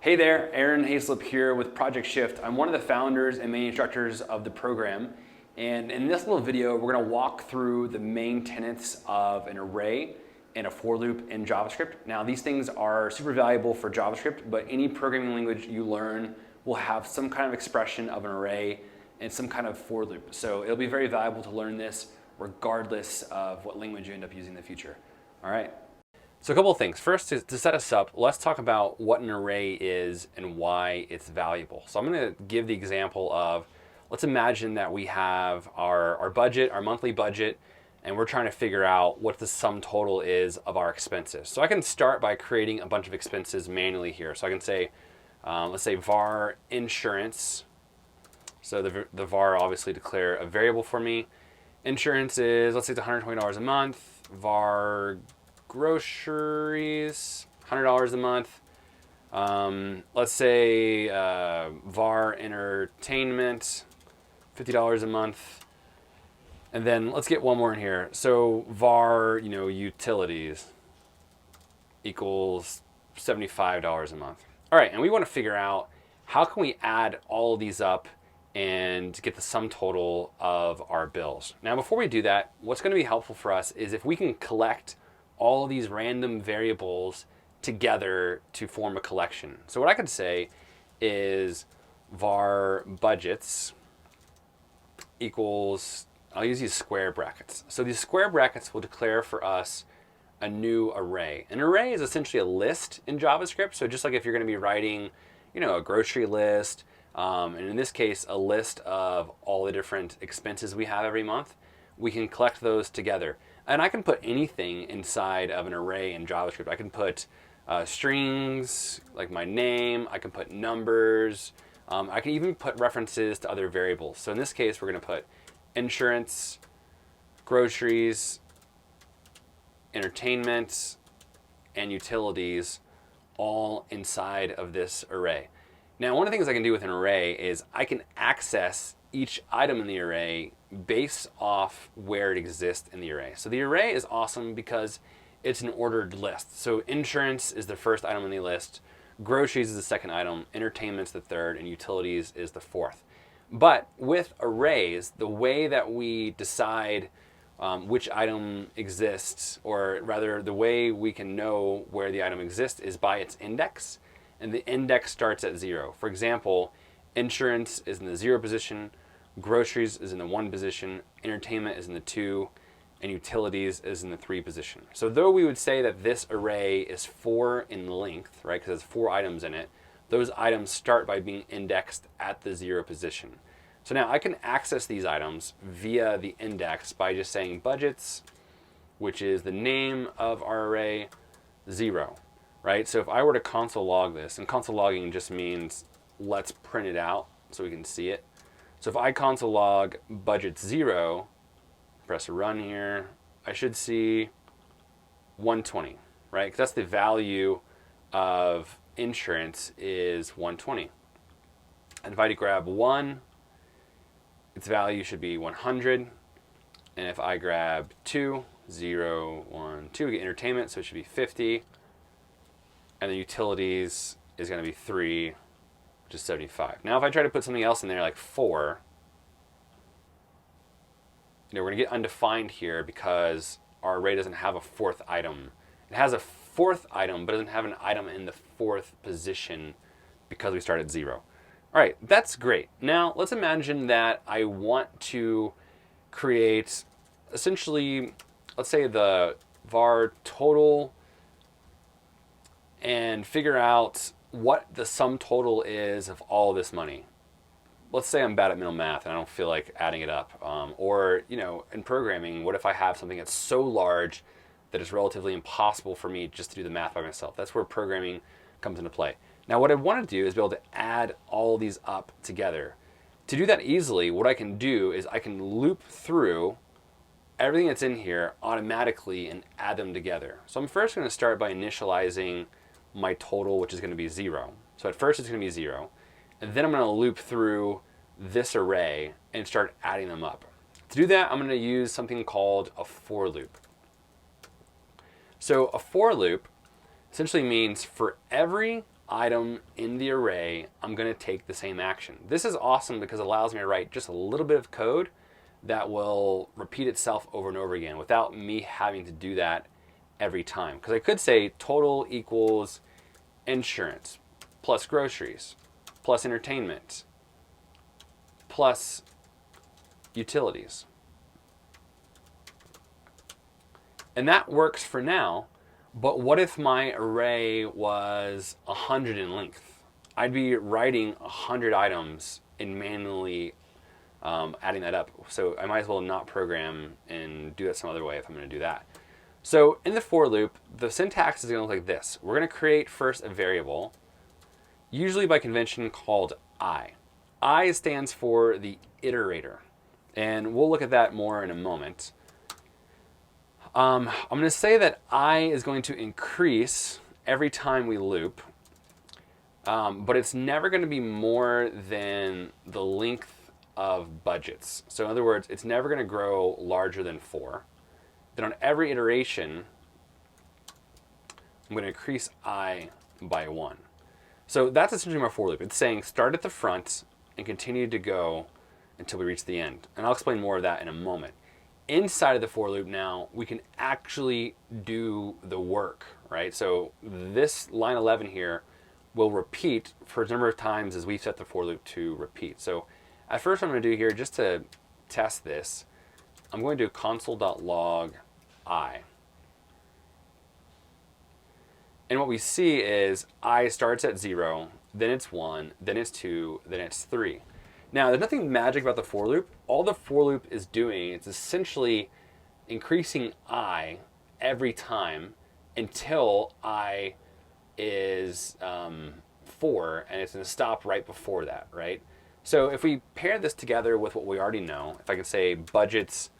Hey there, Aaron Hayslip here with Project Shift. I'm one of the founders and main instructors of the program. And in this little video, we're gonna walk through the main tenets of an array and a for loop in JavaScript. Now, these things are super valuable for JavaScript, but any programming language you learn will have some kind of expression of an array and some kind of for loop. So it'll be very valuable to learn this regardless of what language you end up using in the future. All right. So a couple of things. First, to set us up, let's talk about what an array is and why it's valuable. So I'm going to give the example of, let's imagine that we have our budget, our monthly budget, and we're trying to figure out what the sum total is of our expenses. So I can start by creating a bunch of expenses manually here. So I can say, let's say var insurance. So the var obviously declare a variable for me. Insurance is, let's say it's $120 a month. Var groceries, $100 a month. Let's say var entertainment, $50 a month. And then let's get one more in here. So var, utilities equals $75 a month. All right, and we want to figure out how can we add all of these up and get the sum total of our bills. Now, before we do that, what's going to be helpful for us is if we can collect all of these random variables together to form a collection. So what I could say is var budgets equals, I'll use these square brackets. So these square brackets will declare for us a new array. An array is essentially a list in JavaScript. So just like if you're going to be writing, a grocery list, and in this case, a list of all the different expenses we have every month, we can collect those together. And I can put anything inside of an array in JavaScript. I can put strings, like my name. I can put numbers. I can even put references to other variables. So in this case, we're going to put insurance, groceries, entertainment, and utilities all inside of this array. Now, one of the things I can do with an array is I can access each item in the array based off where it exists in the array. So the array is awesome because it's an ordered list. So insurance is the first item on the list, groceries is the second item, entertainment's the third, and utilities is the fourth. But with arrays, the way that we decide which item exists, or rather the way we can know where the item exists is by its index, and the index starts at 0. For example, insurance is in the 0 position, groceries is in the 1 position, entertainment is in the 2, and utilities is in the 3 position. So though we would say that this array is 4 in length, right, because there's 4 items in it, those items start by being indexed at the 0 position. So now I can access these items via the index by just saying budgets, which is the name of our array, 0, right? So if I were to console log this, and console logging just means let's print it out so we can see it. So if I console log budget 0, press run here, I should see 120, right? Because that's the value of insurance is 120. And if I grab 1, its value should be 100. And if I grab 2, 0, 1, 2, we get entertainment, so it should be 50. And the utilities is going to be 3, which is 75. Now if I try to put something else in there like 4, we're going to get undefined here because our array doesn't have a 4th item. It has a 4th item, but doesn't have an item in the 4th position because we start at 0. All right, that's great. Now let's imagine that I want to create essentially, let's say the var total and figure out what the sum total is of all this money. Let's say I'm bad at mental math and I don't feel like adding it up. Or, in programming, what if I have something that's so large that it's relatively impossible for me just to do the math by myself? That's where programming comes into play. Now, what I want to do is be able to add all these up together. To do that easily, what I can do is I can loop through everything that's in here automatically and add them together. So I'm first going to start by initializing my total, which is going to be 0. So at first it's going to be 0. And then I'm going to loop through this array and start adding them up. To do that, I'm going to use something called a for loop. So a for loop essentially means for every item in the array, I'm going to take the same action. This is awesome because it allows me to write just a little bit of code that will repeat itself over and over again without me having to do that every time. Because I could say total equals insurance plus groceries plus entertainment plus utilities. And that works for now, but what if my array was 100 in length? I'd be writing 100 items and manually adding that up. So I might as well not program and do that some other way if I'm going to do that. So in the for loop, the syntax is going to look like this. We're going to create first a variable, usually by convention called I. I stands for the iterator, and we'll look at that more in a moment. I'm going to say that I is going to increase every time we loop, but it's never going to be more than the length of budgets. So in other words, it's never going to grow larger than 4. Then on every iteration, I'm going to increase I by 1. So that's essentially my for loop. It's saying start at the front and continue to go until we reach the end. And I'll explain more of that in a moment. Inside of the for loop now, we can actually do the work, right? So this line 11 here will repeat for a number of times as we set the for loop to repeat. So at first what I'm going to do here, just to test this, I'm going to do console.log I. And what we see is I starts at 0, then it's 1, then it's 2, then it's 3. Now, there's nothing magic about the for loop. All the for loop is doing is essentially increasing I every time until I is 4, and it's going to stop right before that, right? So if we pair this together with what we already know, if I could say budgets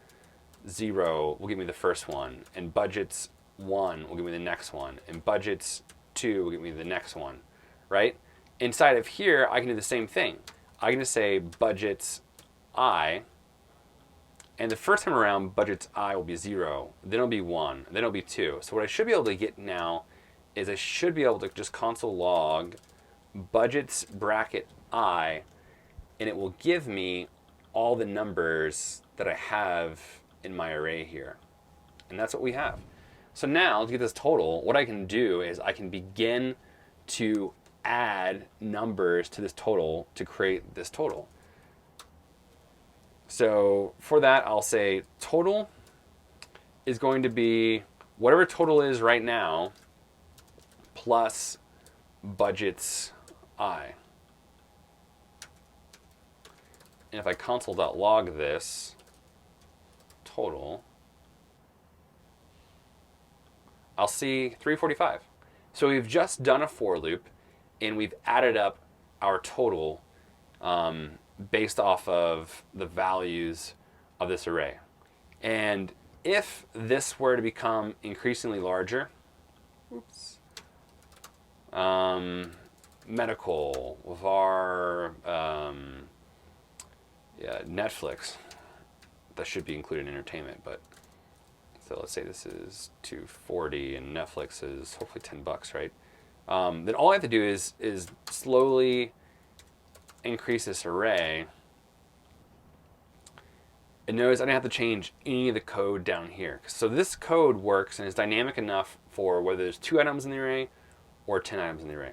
0 will give me the first one, and budgets 1 will give me the next one, and budgets 2 will give me the next one, right? Inside of here, I can do the same thing. I can just say budgets I, and the first time around, budgets I will be 0, then it'll be 1, then it'll be 2. So what I should be able to get now is I should be able to just console log budgets bracket I, and it will give me all the numbers that I have in my array here. And that's what we have. So now to get this total, what I can do is I can begin to add numbers to this total to create this total. So for that, I'll say total is going to be whatever total is right now plus budgets I. And if I console.log this total, I'll see 345. So we've just done a for loop, and we've added up our total based off of the values of this array. And if this were to become increasingly larger, medical, VAR, Netflix, that should be included in entertainment, but so let's say this is $240 and Netflix is hopefully $10, right? Then all I have to do is slowly increase this array. And notice I don't have to change any of the code down here. So this code works and is dynamic enough for whether there's 2 items in the array or 10 items in the array.